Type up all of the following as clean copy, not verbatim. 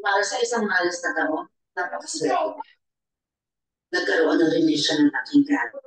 Para sa isang malas na taon, napakaswerte. Nagkaroon ng relasyon ng aking gato.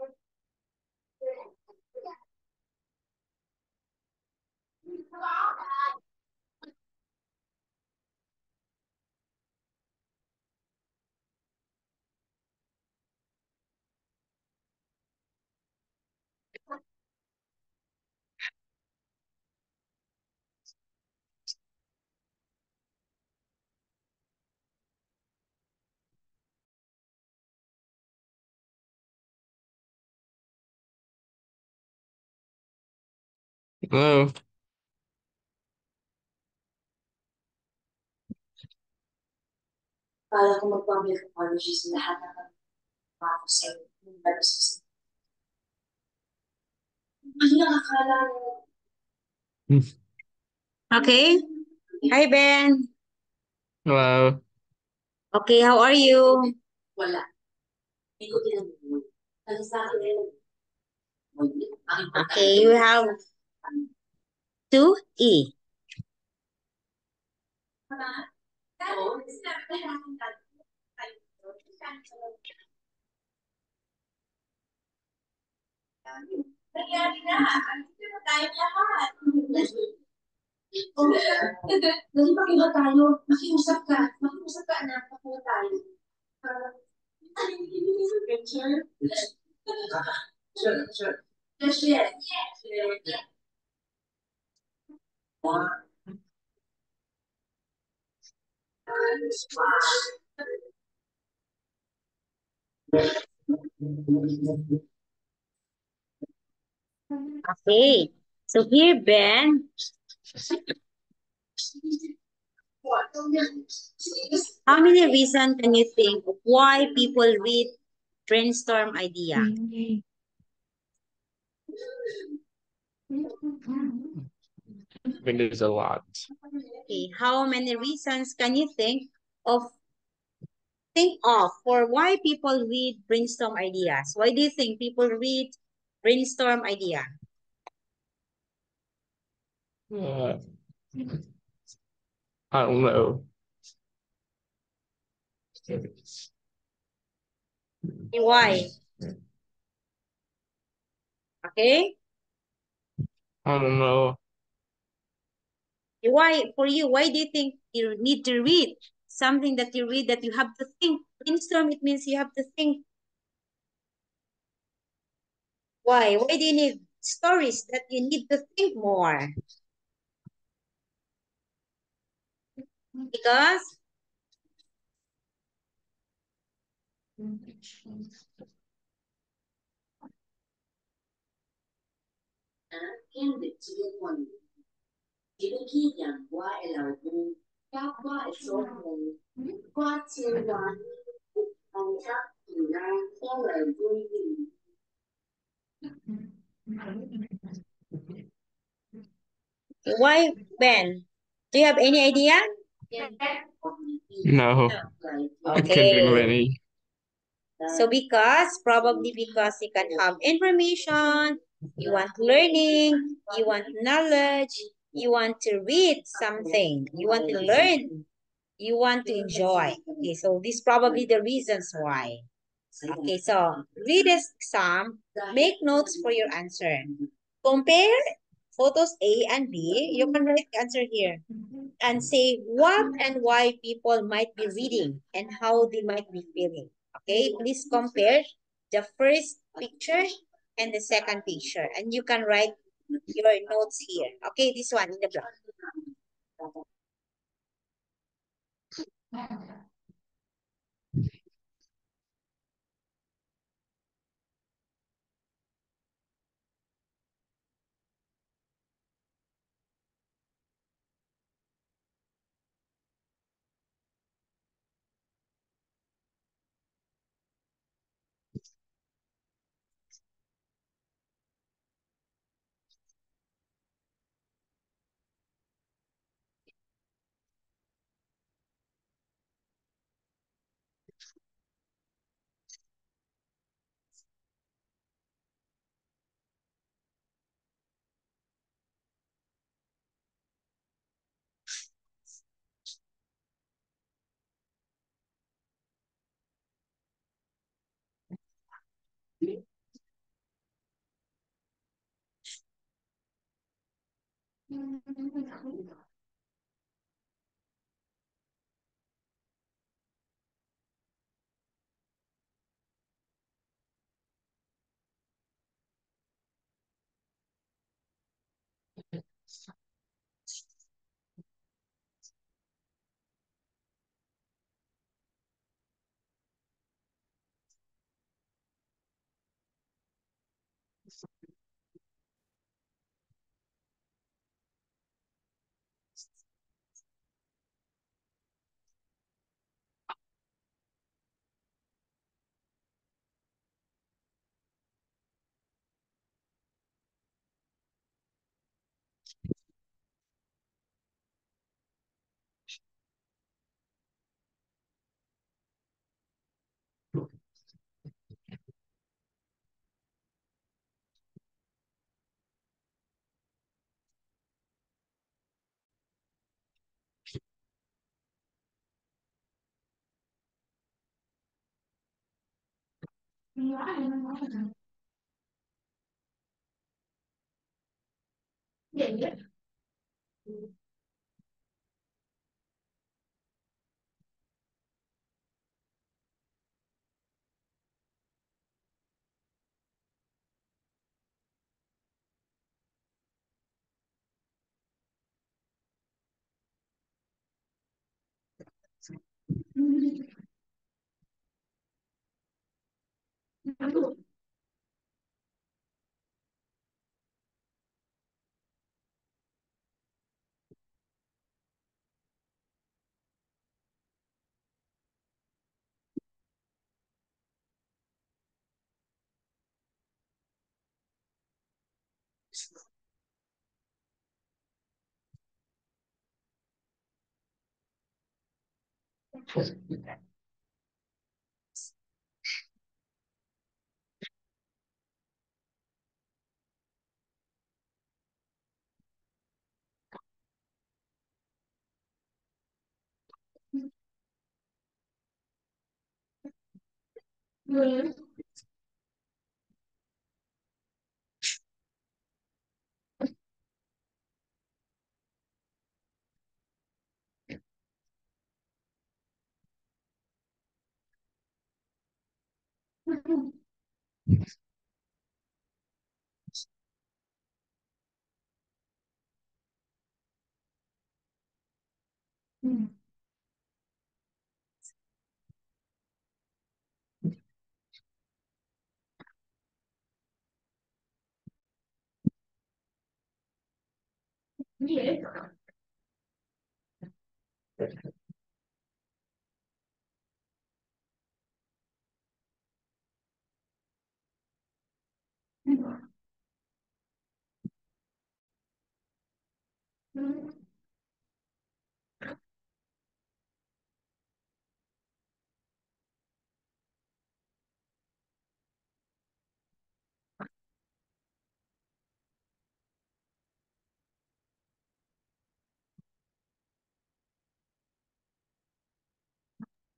Hello. Para ko mag-public apologies sa lahat ng mga ko sa ano lang akala mo? Okay. Hi, Ben. Hello. Okay, how are you? Wala. Hindi ko tinanong. Kasi sa akin, Okay, you have 2E. nangyari na. Hindi mo tayo lahat. Dali makiba tayo. Makiusap ka. Makiusap ka, anak. Makiba tayo. Ano yung ibigay sa picture? Sure, sure. Yes, yes. Yes. Okay. So here, Ben, how many reasons can you think of why people read brainstorm idea? I think there's a lot. Okay, how many reasons can you think of for why people read brainstorm ideas? Why do you think people read brainstorm idea? Uh, I don't know. Why? Okay? I don't know. Why, for you, why do you think you need to read something that you read that you have to think? Brainstorm, it means you have to think. Why? Why do you need stories that you need to think more? Because Hindi, sige po. Ibigyan kwa elaw kapwa isomong kwa sila ang ilang kaya building. why, Ben? Do you have any idea? No. I couldn't think of Okay. any. So probably because you can have information, you want learning, you want knowledge, you want to read something, you want to learn, you want to enjoy. Okay, so these probably the reasons why. Okay, so read this exam, make notes for your answer. Compare photos A and B. You can write the answer here and say what and why people might be reading and how they might be feeling. Okay, please compare the first picture and the second picture, and you can write your notes here. Okay, this one in the block.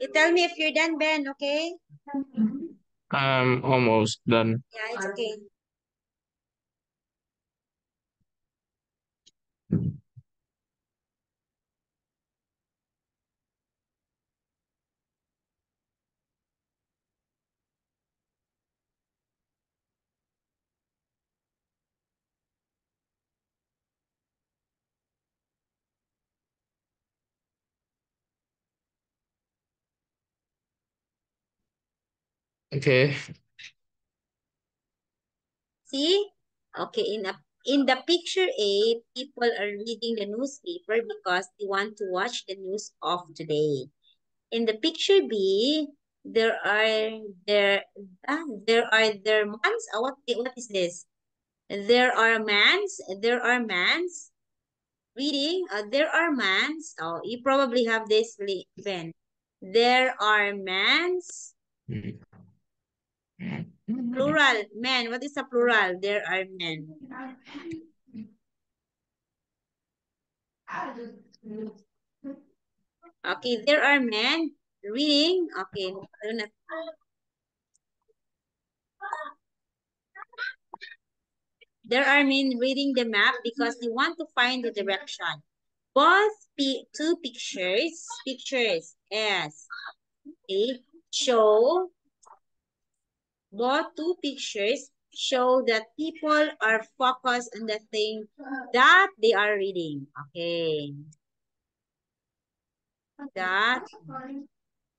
You tell me if you're done, Ben, okay? I'm almost done. Yeah, it's okay. Okay. See? Okay, in the picture A, people are reading the newspaper because they want to watch the news of today. In the picture B, there are there mans. What is this? There are mans reading. There are mans. Oh, you probably have this, Ben. There are mans. Plural, men. What is a plural? There are men. Okay, there are men reading. Okay, There are men reading the map because they want to find the direction. Both two pictures, as okay, show, both two pictures show that people are focused on the thing that they are reading. Okay. That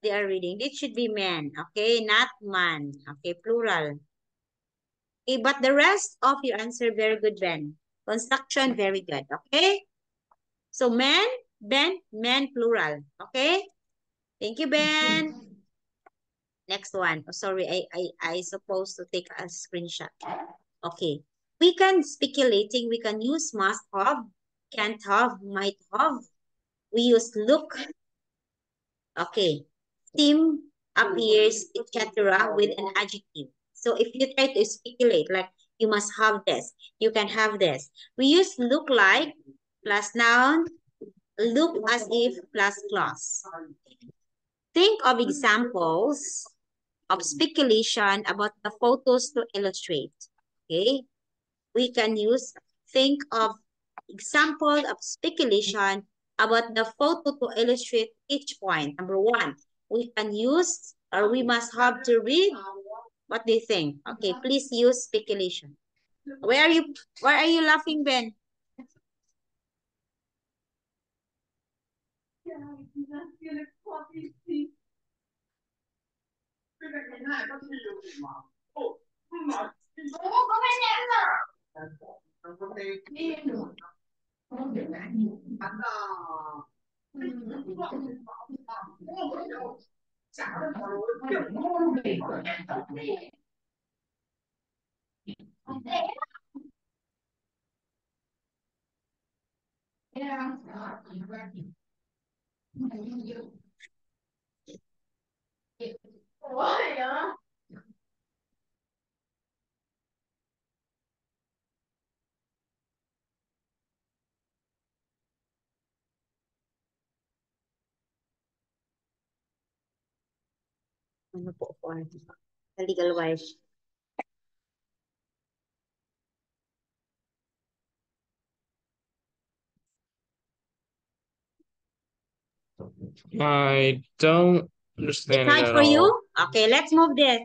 they are reading. It should be men, okay, not man, okay, plural. Okay, but the rest of your answer, very good, Ben. Construction, very good, okay? So men, Ben, men, plural, okay? Thank you, Ben. Next one. Oh, sorry, I supposed to take a screenshot. Okay. We can speculating, we can use must have, can't have, might have. We use look. Okay. Seem, appears, etc. with an adjective. So if you try to speculate, like you must have this, you can have this. We use look like plus noun, look as if plus clause. Think of examples of speculation about the photos to illustrate. Okay, we can use think of example of speculation about the photo to illustrate each point. Number one, we can use or we must have to read. What do you think? Okay, please use speculation. Where are you? Why are you laughing, Ben? Ano po for the legal wife? I don't understand It's it hard at for you? all. Okay, let's move this.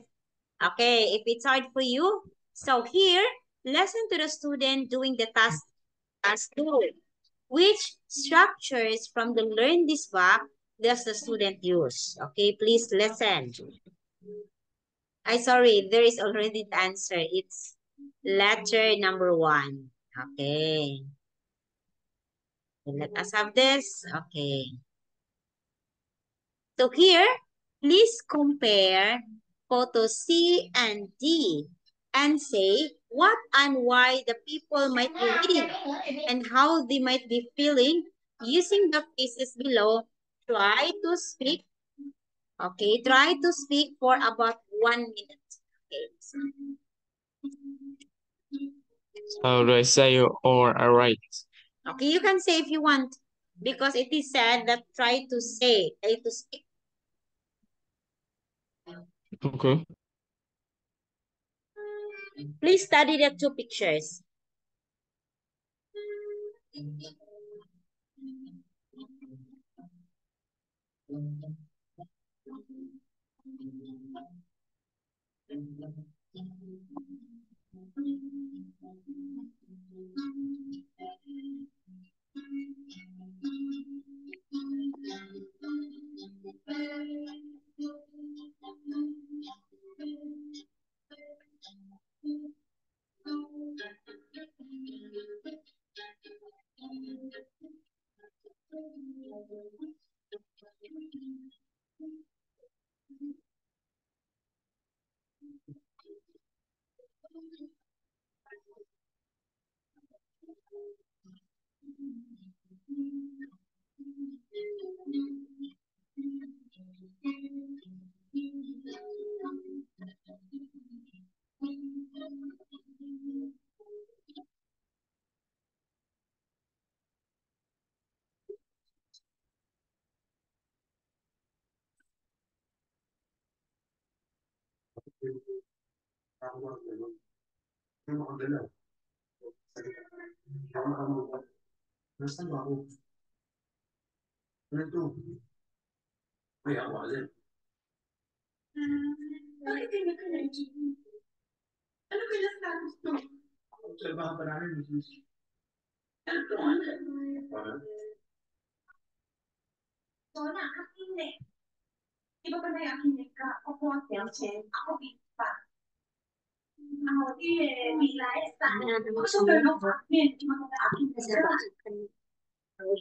Okay, if it's hard for you, so here, listen to the student doing the task 2. Which structures from the learn this book does the student use? Okay, please listen. Sorry, there is already the answer. It's letter number 1. Okay. Let us have this. Okay. So here, please compare photo C and D and say what and why the people might be reading and how they might be feeling using the cases below. Try to speak. Okay, try to speak for about 1 minute. Okay. How do I say or I write? Okay, you can say if you want because it is said that try to say, try to speak. Okay. Please study the 2 pictures. Nasaan ba ako? Ano to? Ay, ako alin. Bakit kayo nag-energy? Ano kaya status to? Sa iba pa namin, ano to? So, na, aking neck. Iba pa na yung aking neck ka. Ako po ang Telchen. Ako pa. Ako di bila esta. Ako sa pero akin. Mga aking neck.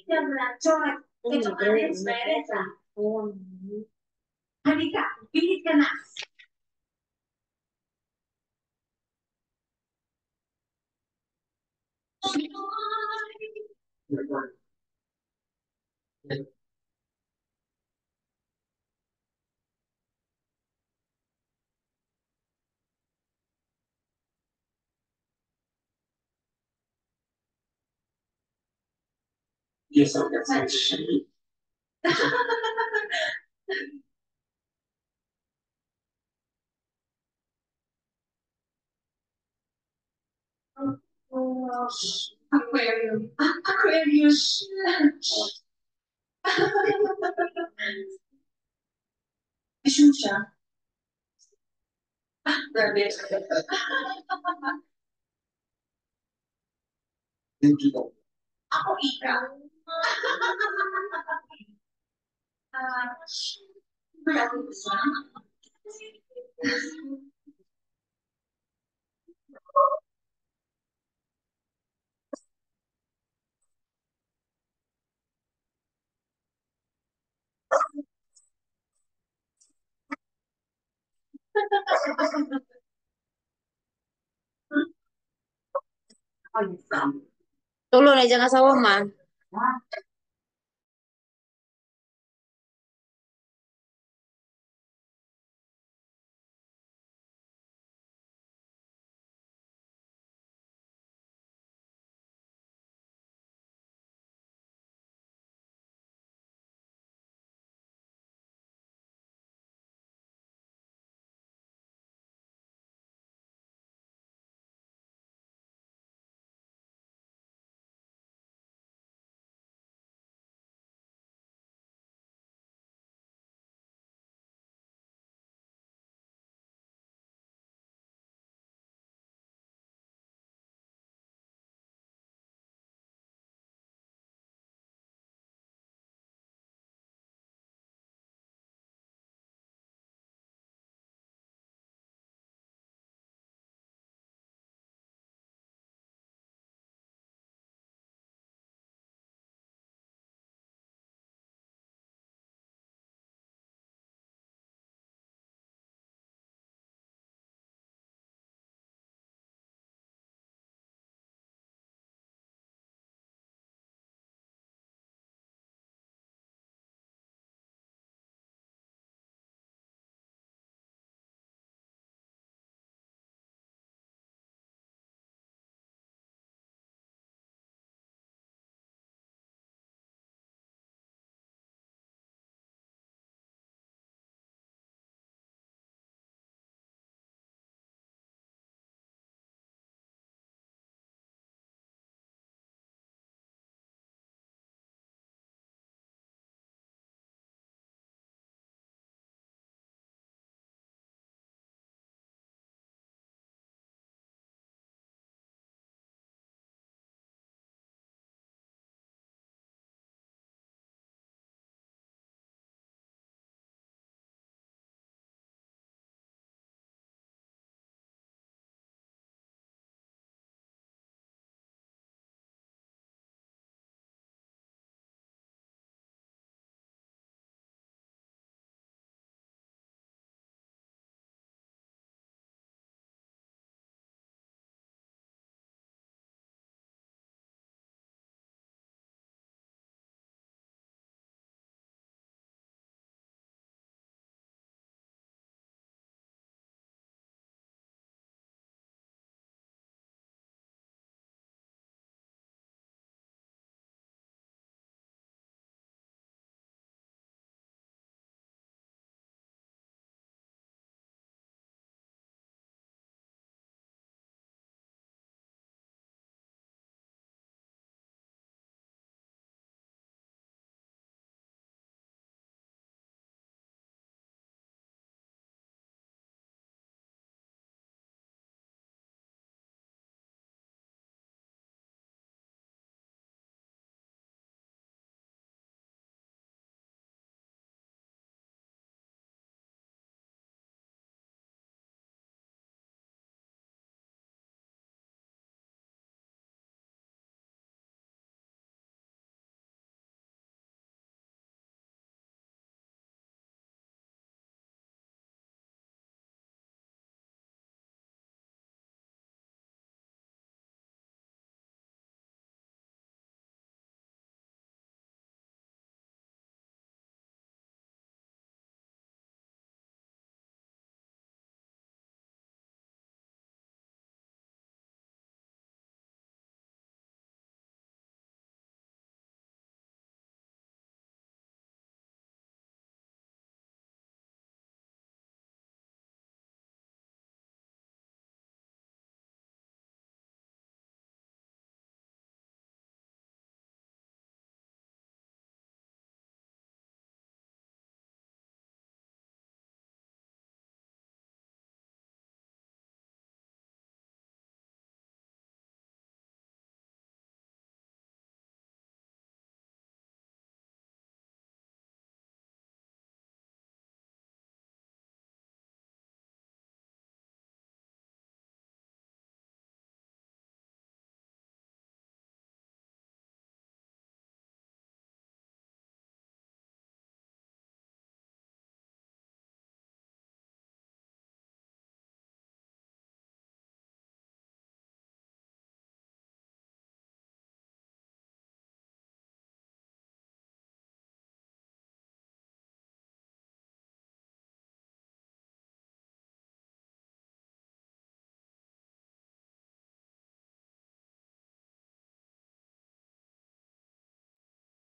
Siyempre, joy. Ito ka rin, Esperanza. Halika, pilit ka na. Yes, that's actually. Aquarium. Aquarius. Vision siya. Grabe. Hindi ko. Ako ikaw. Tulo na dyan asawa ma.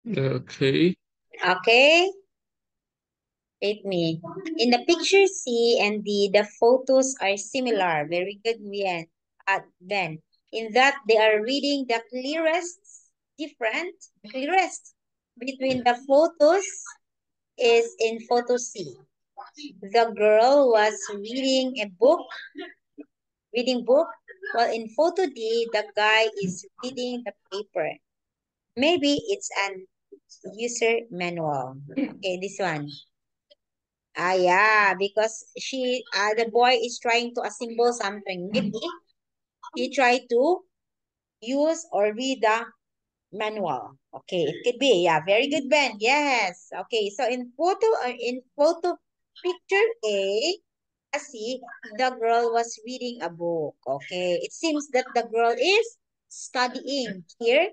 Okay. Okay? Rate me. In the picture C and D, the photos are similar. Very good, Ben. In that they are reading the clearest between the photos is in photo C. The girl was reading book, while in photo D, the guy is reading the paper. Maybe it's an user manual. Okay, this one. Yeah, because the boy is trying to assemble something. Maybe he tried to use or read the manual. Okay, it could be. Yeah, very good, Ben. Yes. Okay, so in photo picture A, see, the girl was reading a book. Okay, it seems that the girl is studying here,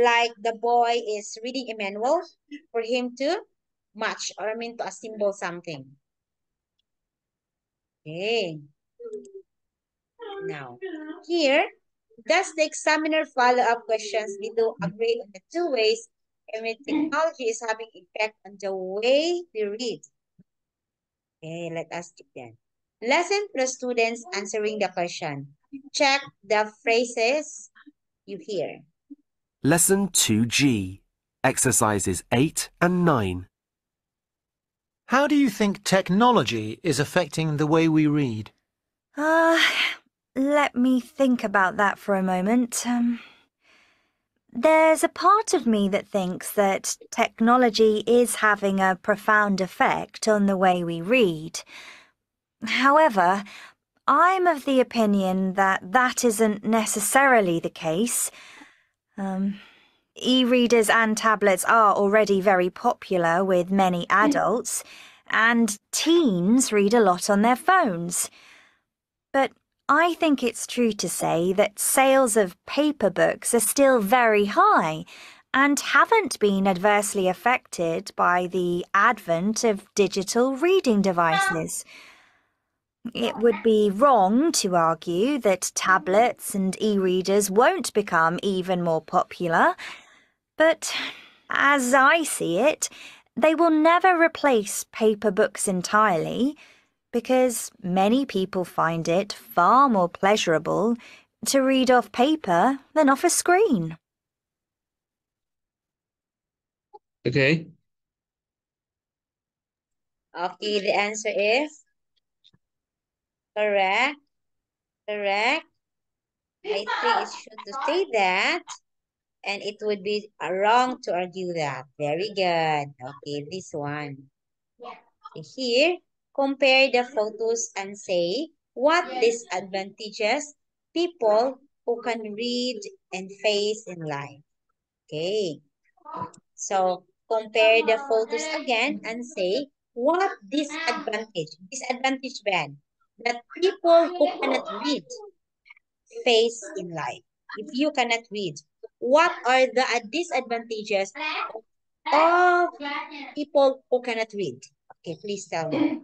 like the boy is reading a manual for him to match, or I mean to assemble something. Okay. Now, here, does the examiner follow up questions? We do agree on the two ways in which technology is having effect on the way we read. Okay, let us check then. Lesson plus students answering the question. Check the phrases you hear. Lesson 2G, exercises 8 and 9. How do you think technology is affecting the way we read? Let me think about that for a moment. There's a part of me that thinks that technology is having a profound effect on the way we read. However, I'm of the opinion that that isn't necessarily the case. E-readers and tablets are already very popular with many adults, and teens read a lot on their phones. But I think it's true to say that sales of paper books are still very high and haven't been adversely affected by the advent of digital reading devices. It would be wrong to argue that tablets and e-readers won't become even more popular, but as I see it, they will never replace paper books entirely, because many people find it far more pleasurable to read off paper than off a screen. Okay. Okay, the answer is correct. Correct. I think it should to say that, and it would be wrong to argue that. Very good. Okay, this one. Here, compare the photos and say what disadvantages people who can read and face in life. Okay. So, compare the photos again and say what disadvantage Ben, that people who cannot read face in life. If you cannot read, what are the disadvantages of people who cannot read? Okay, please tell me.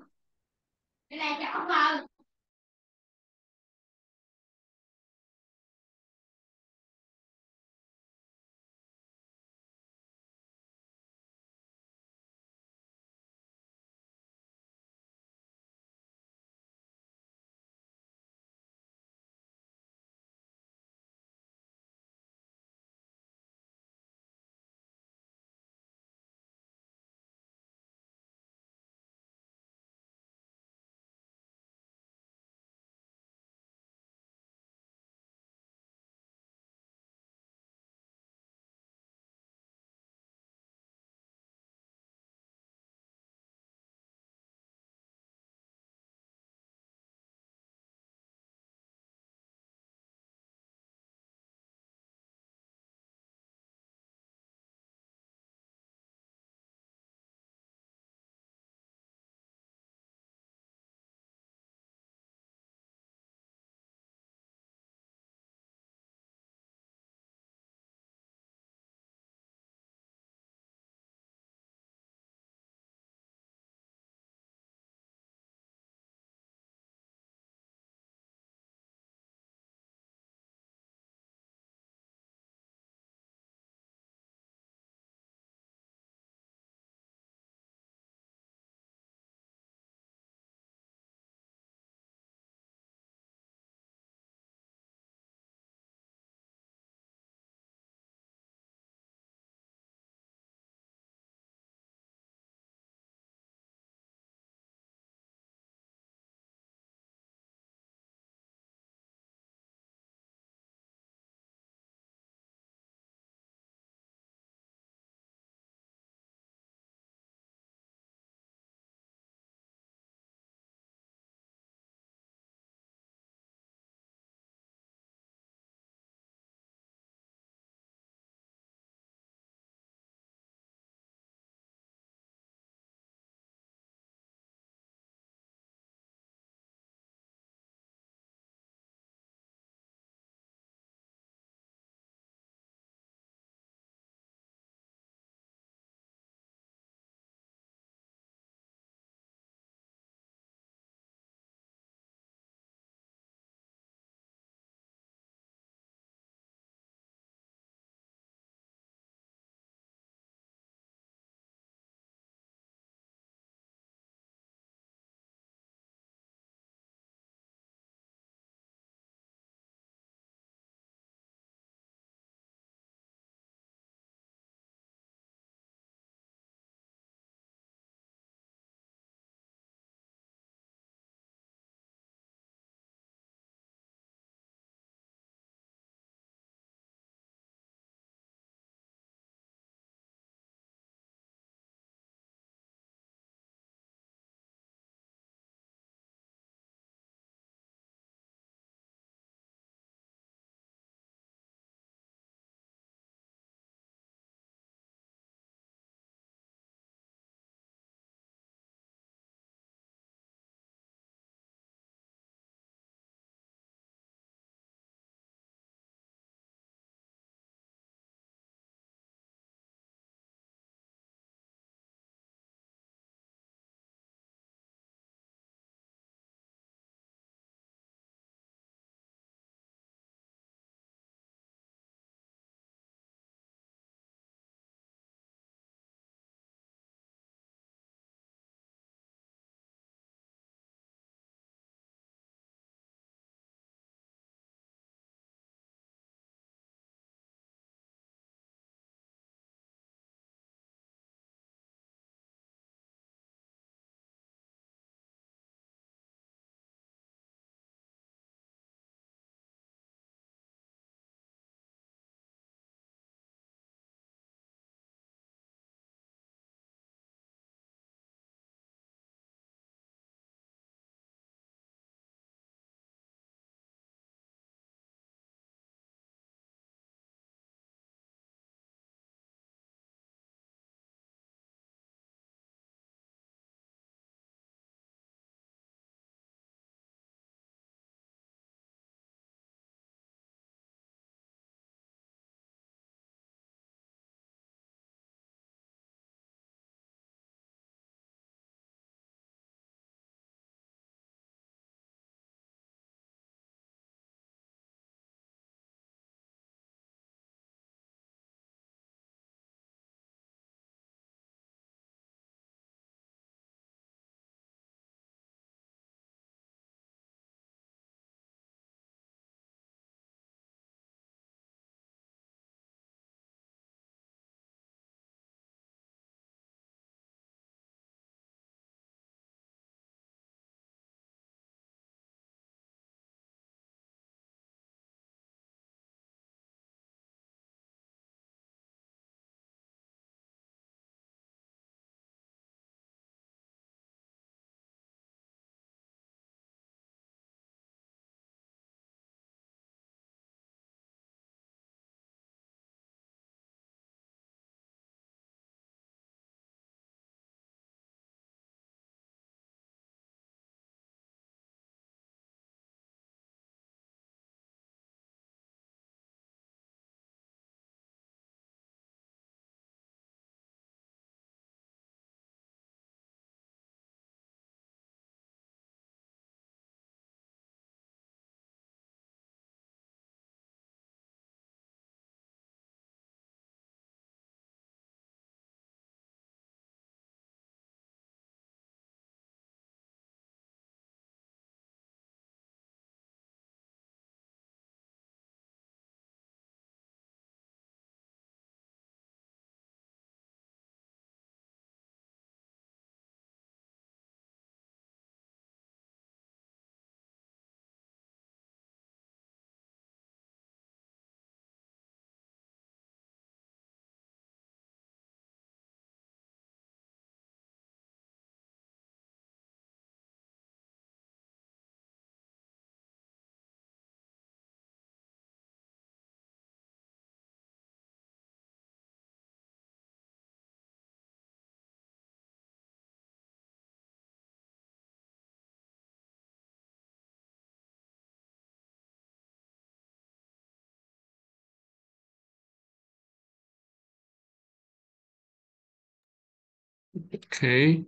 Okay.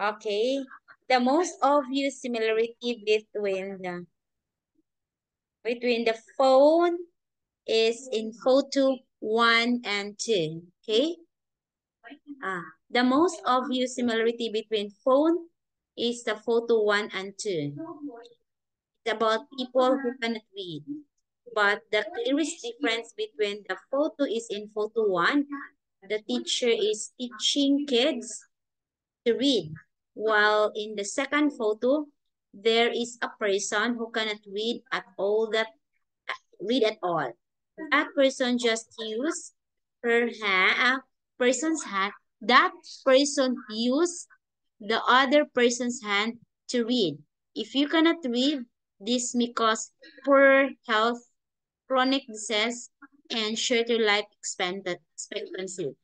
Okay. The most obvious similarity between the phone is in photo 1 and 2. Okay. The most obvious similarity between phone is the photo 1 and 2. It's about people who cannot read. But the clearest difference between the photo is in photo 1, the teacher is teaching kids to read. While in the second photo, there is a person who cannot read at all. That person just use person's hand. That person use the other person's hand to read. If you cannot read, this may cause poor health, chronic disease, and shorter life expectancy.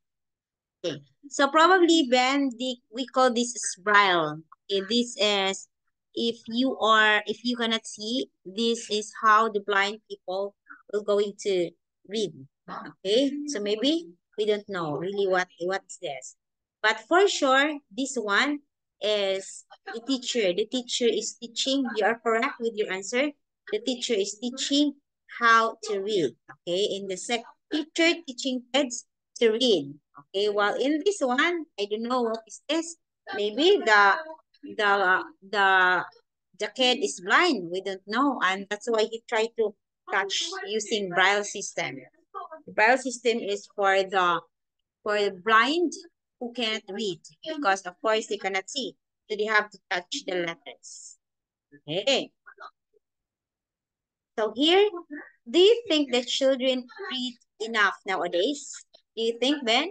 Okay. So probably Ben, we call this as braille. Okay, this is if you cannot see, this is how the blind people will going to read. Okay, so maybe we don't know really what's this, but for sure this one is the teacher. The teacher is teaching. You are correct with your answer. The teacher is teaching how to read. Okay, in the teacher teaching kids to read. Okay, while in this one, I don't know what is this. Maybe the the the kid is blind. We don't know, and that's why he tried to touch using braille system. The braille system is for the blind who can't read because of course they cannot see, so they have to touch the letters. Okay. So here, do you think that children read enough nowadays? Do you think, Ben?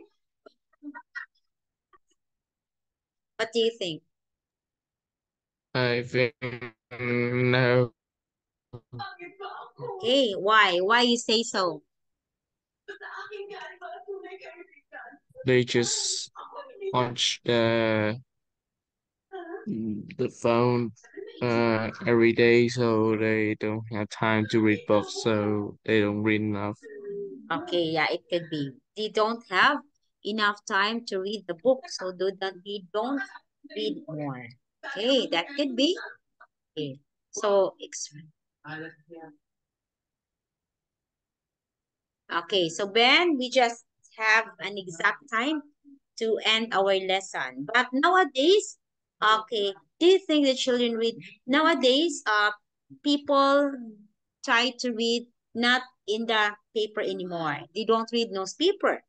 What do you think? I think no, Okay, why? Why you say so? they just watch the phone every day, so they don't have time to read books, so they don't read enough. Okay, yeah, it could be. They don't have enough time to read the book, so they don't read more. Okay, that could be. Okay. So, okay, so Ben, we just have an exact time to end our lesson. But nowadays, okay, do you think the children read? Nowadays, people try to read not in the paper anymore. They don't read newspaper.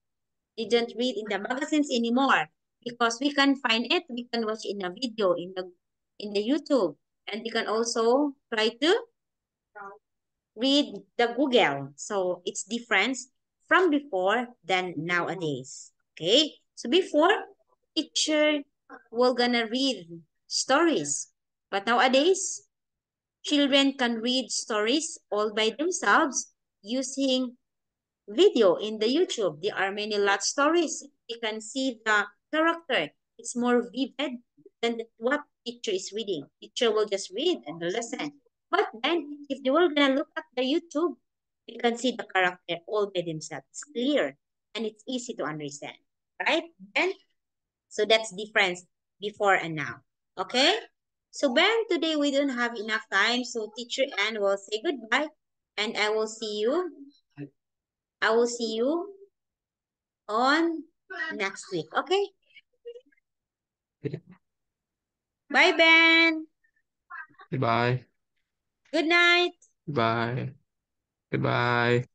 They don't read in the magazines anymore because we can find it. We can watch in a video in the YouTube, and we can also try to read the Google. So it's different from before than nowadays. Okay. So before, teacher will gonna read stories. But nowadays, children can read stories all by themselves using video in the YouTube. There are many lot stories. You can see the character. It's more vivid than what teacher is reading. Teacher will just read and listen. But then, if they were gonna look at the YouTube, you can see the character all by themselves. It's clear and it's easy to understand, right? And so that's difference before and now. Okay? So Ben, today we don't have enough time. So teacher Anne will say goodbye and I will see you. I will see you on next week. Okay? Bye, Ben. Goodbye. Good night. Goodbye. Goodbye.